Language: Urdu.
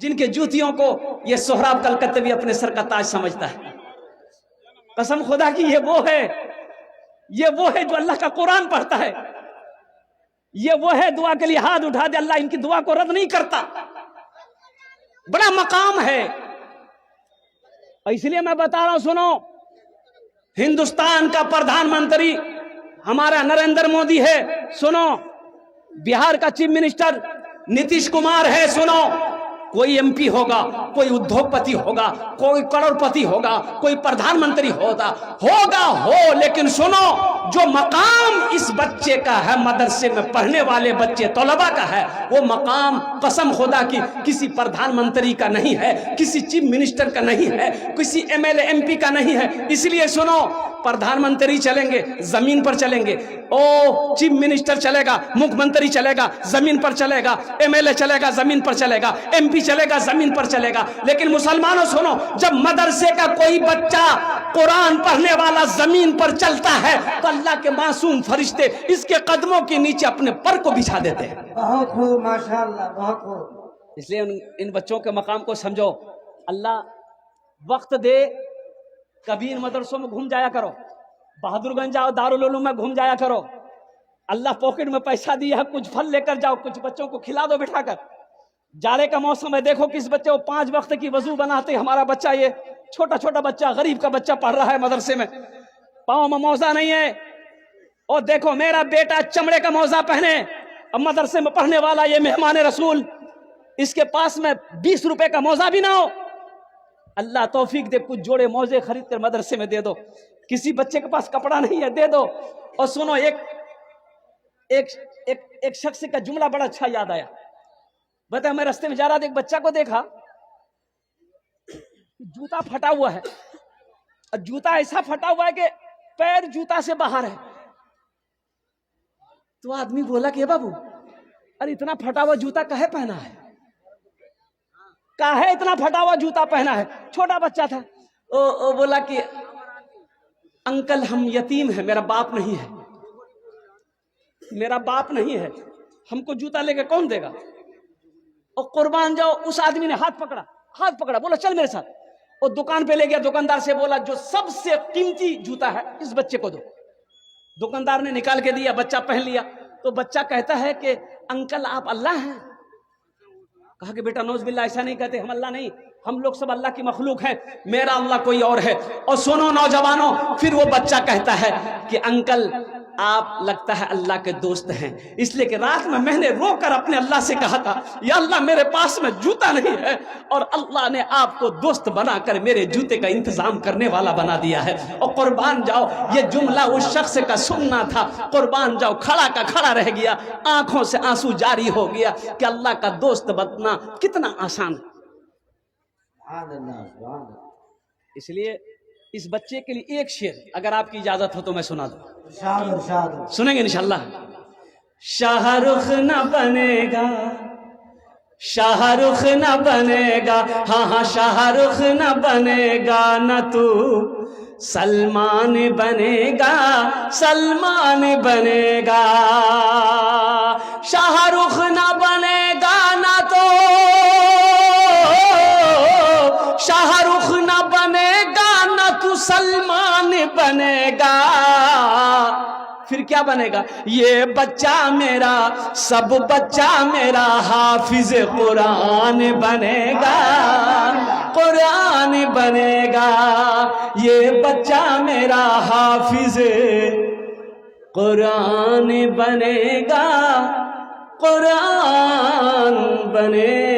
جن کے جوتیوں کو یہ سہراب کلکتوی اپنے سر کا تاج سمجھتا ہے. قسم خدا کی یہ وہ ہے جو اللہ کا قرآن پڑھتا ہے. یہ وہ ہے دعا کے لیے ہاتھ اٹھا دے, اللہ ان کی دعا کو رد نہیں کرتا. بڑا مقام ہے. اس لیے میں بتا رہا ہوں, سنو, ہندوستان کا پردھان منتری ہمارا نریندر مودی ہے, سنو, بہار کا چیف منسٹر نتیش کمار ہے, سنو, کوئی ایم پی ہوگا, کوئی ادھوگ پتی ہوگا, کوئی کروڑ پتی ہوگا, کوئی پردھان منتری ہوگا, لیکن سنو, جو مقام اس بچے کا ہے, مدرسے میں پڑھنے والے بچے طلباء کا ہے, وہ مقام قسم خدا کی کسی پردھان منتری کا نہیں ہے, کسی چیف منسٹر کا نہیں ہے, کسی M L A M P کا نہیں ہے. اس لیے سنو, پردھان منتری چلیں گے زمین پر چلیں گے, چیف منسٹر چلے گا, مکھ منتری چلے گا زمین پر چلے گا, ایم ایل اے چلے گا زمین پر چلے گا, ایم پی چلے گا زمین پر چلے گا. لیکن مسلمانوں سنو, جب مدرسے کا کوئی بچہ قرآن پڑھنے والا زمین پر چلتا ہے تو اللہ کے معصوم فرشتے اس کے قدموں کے نیچے اپنے پر کو بچھا دیتے ہیں. بہت خوب, ماشاءاللہ, بہت خوب. اس لیے ان بچوں کے مقام کو سمجھو. اللہ وقت دے, کبھی ان مدرسوں میں گھوم جایا کرو, بہادر گنج جاؤ, دارالعلوم میں گھوم جایا کرو. اللہ پاکٹ میں پیسہ دیا ہے, کچھ پھل لے کر جاؤ, کچھ بچوں کو کھلا دو بٹھا کر. جاڑے کا موسم ہے, دیکھو کس بچے کو 5 وقت کی وضو بناتے. ہمارا بچہ, یہ چھوٹا بچہ, غریب کا بچہ پڑھ رہا ہے مدرسے میں, پاؤں میں موزہ نہیں ہے. اور دیکھو میرا بیٹا چمڑے کا موزہ پہنے, اب مدرسے میں پڑھنے والا, یہ مہمان رسول, اس کے پاس میں 20 روپے کا موزہ بھی نہ ہو. اللہ توفیق دے, کچھ جوڑے موزے خرید کر مدرسے میں دے دو. کسی بچے کے پاس کپڑا نہیں ہے, دے دو. اور سنو, ایک شخص کا جملہ بڑا اچھا یاد آیا. بتا, میں رستے میں جا رہا تھا, ایک بچہ کو دیکھا, جوتا پھٹا ہوا ہے, اور جوتا ایسا پھٹا ہوا ہے کہ پیر جوتا سے باہر ہے. تو آدمی بولا کہ بابو, ارے اتنا پھٹا ہوا جوتا کاہے پہنا ہے, کاہے اتنا پھٹا ہوا جوتا پہنا ہے؟ چھوٹا بچہ تھا. وہ بولا کہ انکل ہم یتیم ہیں, میرا باپ نہیں ہے, میرا باپ نہیں ہے, ہم کو جوتا لے کے کون دے گا؟ اور قربان جاؤ, اس آدمی نے ہاتھ پکڑا, بولا چل میرے ساتھ. اور دکان پہ لے گیا, دکاندار سے بولا جو سب سے قیمتی جوتا ہے اس بچے کو دو. دکاندار نے نکال کے دیا, بچہ پہن لیا. تو بچہ کہتا ہے کہ انکل آپ اللہ ہیں؟ کہا کہ بیٹا نوز باللہ, ایسا نہیں کہتے, ہم اللہ نہیں, ہم لوگ سب اللہ کی مخلوق ہیں, میرا اللہ کوئی اور ہے. اور سنو نوجوانوں, پھر وہ بچہ کہتا ہے کہ انکل آپ لگتا ہے اللہ کے دوست ہیں, اس لیے کہ رات میں نے رو کر اپنے اللہ سے کہا تھا, یا اللہ میرے پاس میں جوتا نہیں ہے, اور اللہ نے آپ کو دوست بنا کر میرے جوتے کا انتظام کرنے والا بنا دیا ہے. اور قربان جاؤ, یہ جملہ اس شخص کا سننا تھا, قربان جاؤ, کھڑا کا کھڑا رہ گیا, آنکھوں سے آنسو جاری ہو گیا کہ اللہ کا دوست بننا کتنا آسان ہے. اس لیے اس بچے کے لیے ایک شعر اگر آپ کی اجازت ہو تو میں سنا دوں. سنیں گے انشاءاللہ. شاہ رخ نہ بنے گا, شاہ رخ نہ بنے گا, ہاں شاہ رخ نہ بنے گا, نہ تو سلمان بنے گا, سلمان بنے گا. شاہ رخ نہ بنے گا, نہ تو شاہ رخ نہ بنے گا, نہ تو سلمان بنے گا. پھر کیا بنے گا؟ یہ بچہ میرا, سب بچہ میرا حافظ قرآن بنے گا, قرآن بنے گا. یہ بچہ میرا حافظ قرآن بنے گا, قرآن بنے